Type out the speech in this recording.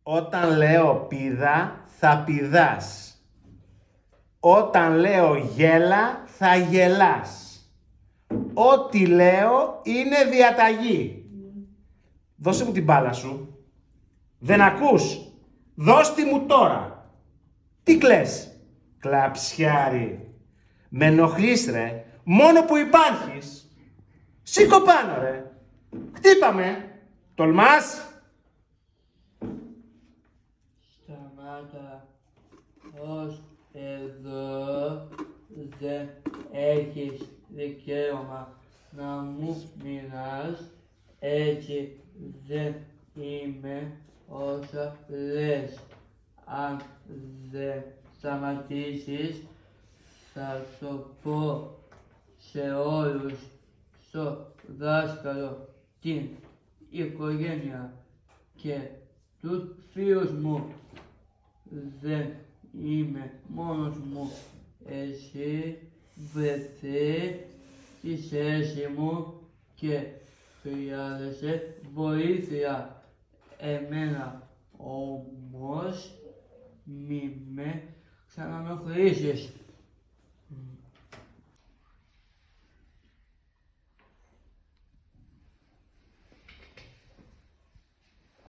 Όταν λέω πηδά, θα πηδάς. Όταν λέω γέλα, θα γελάς. Ό,τι λέω είναι διαταγή. Δώσε μου την μπάλα σου. Δεν ακούς? Δώσ' μου τώρα. Τι κλαις? Κλαψιάρι. Με ενοχλείς ρε. Μόνο που υπάρχεις. Σήκω πάνω ρε. Χτύπαμε. Τολμάς? Σταμάτα. Ως εδώ δεν έχεις δικαίωμα να μου μιλάς. Έτσι δεν είμαι όσα λες. Αν δεν σταματήσεις θα το πω σε όλους, στο δάσκαλο, την οικογένεια και τους φίλους μου. Δεν είμαι μόνος μου. Εσύ βρεθεί στη θέση μου και χρειάζεσαι βοήθεια. Εμένα όμως μη με ξανανοχλήσεις.